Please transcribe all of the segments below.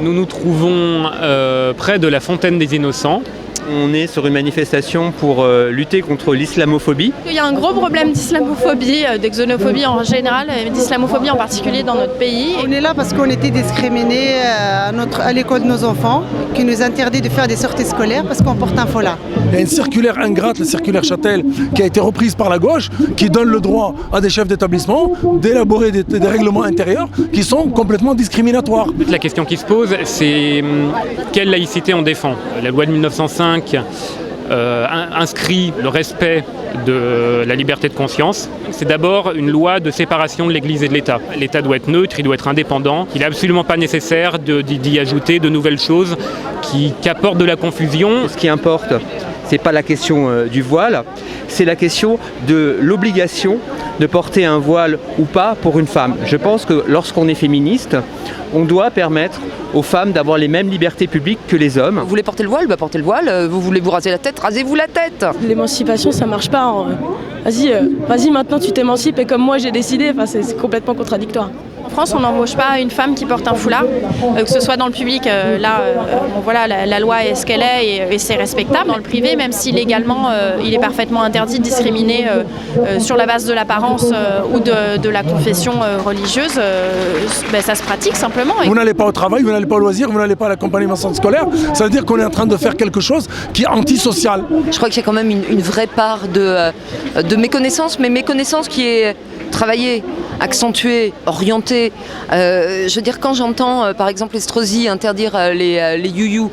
Nous nous trouvons près de la Fontaine des Innocents. On est sur une manifestation pour lutter contre l'islamophobie. Il y a un gros problème d'islamophobie, de xénophobie en général, et d'islamophobie en particulier dans notre pays. On est là parce qu'on était discriminés à l'école de nos enfants, qui nous interdit de faire des sorties scolaires parce qu'on porte un foulard. Il y a une circulaire ingrate, la circulaire Châtel, qui a été reprise par la gauche, qui donne le droit à des chefs d'établissement d'élaborer des règlements intérieurs qui sont complètement discriminatoires. La question qui se pose, c'est quelle laïcité on défend. La loi de 1905 inscrit le respect de la liberté de conscience. C'est d'abord une loi de séparation de l'Église et de l'État. L'État doit être neutre, il doit être indépendant. Il n'est absolument pas nécessaire d'y ajouter de nouvelles choses qui apportent de la confusion. Ce qui importe, ce n'est pas la question du voile, c'est la question de l'obligation de porter un voile ou pas pour une femme. Je pense que lorsqu'on est féministe, on doit permettre aux femmes d'avoir les mêmes libertés publiques que les hommes. Vous voulez porter le voile, bah portez le voile. Vous voulez vous raser la tête, rasez-vous la tête. L'émancipation, ça marche pas. Vas-y, maintenant tu t'émancipes et comme moi j'ai décidé, c'est complètement contradictoire. En France, on n'embauche pas une femme qui porte un foulard, que ce soit dans le public, voilà, la loi est ce qu'elle est et c'est respectable. Dans le privé, même si légalement il est parfaitement interdit de discriminer sur la base de l'apparence ou de la confession religieuse, ça se pratique simplement. Vous n'allez pas au travail, vous n'allez pas au loisir, vous n'allez pas à l'accompagnement scolaire, ça veut dire qu'on est en train de faire quelque chose qui est antisocial. Je crois qu'il y a quand même une vraie part de méconnaissance, mais méconnaissance qui est travaillée, accentuée, orientée. Je veux dire, quand j'entends par exemple Estrosi interdire les you-you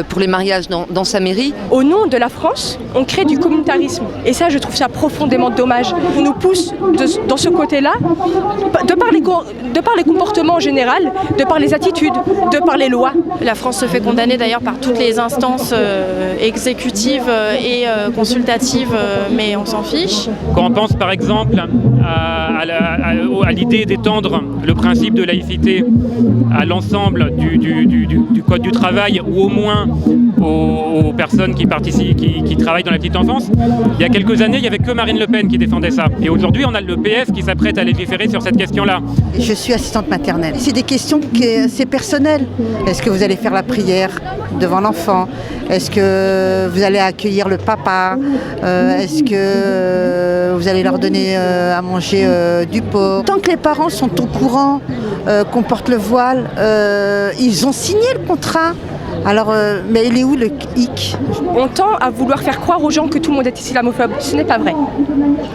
pour les mariages dans sa mairie. Au nom de la France, on crée du communautarisme. Et ça, je trouve ça profondément dommage. On nous pousse dans ce côté-là, de par les comportements en général, de par les attitudes, de par les lois. La France se fait condamner d'ailleurs par toutes les instances exécutives et consultatives, mais on s'en fiche. Quand on pense par exemple à l'idée d'étendre le principe de laïcité à l'ensemble du Code du travail ou au moins aux personnes qui travaillent dans la petite enfance, il y a quelques années, il n'y avait que Marine Le Pen qui défendait ça. Et aujourd'hui, on a le PS qui s'apprête à légiférer sur cette question-là. Je suis assistante maternelle. C'est des questions c'est personnel. Est-ce que vous allez faire la prière devant l'enfant? Est-ce que vous allez accueillir le papa? Est-ce que vous allez leur donner à manger du porc? Tant que les parents sont au courant qu'on porte le voile, ils ont signé le contrat. Alors, mais il est où le hic? On tend à vouloir faire croire aux gens que tout le monde est islamophobe. Ce n'est pas vrai.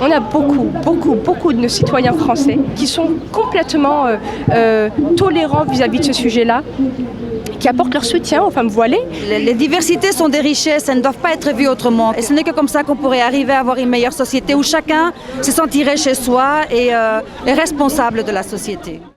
On a beaucoup de nos citoyens français qui sont complètement tolérants vis-à-vis de ce sujet-là, qui apportent leur soutien aux femmes voilées. Les diversités sont des richesses, elles ne doivent pas être vues autrement. Et ce n'est que comme ça qu'on pourrait arriver à avoir une meilleure société où chacun se sentirait chez soi et est responsable de la société.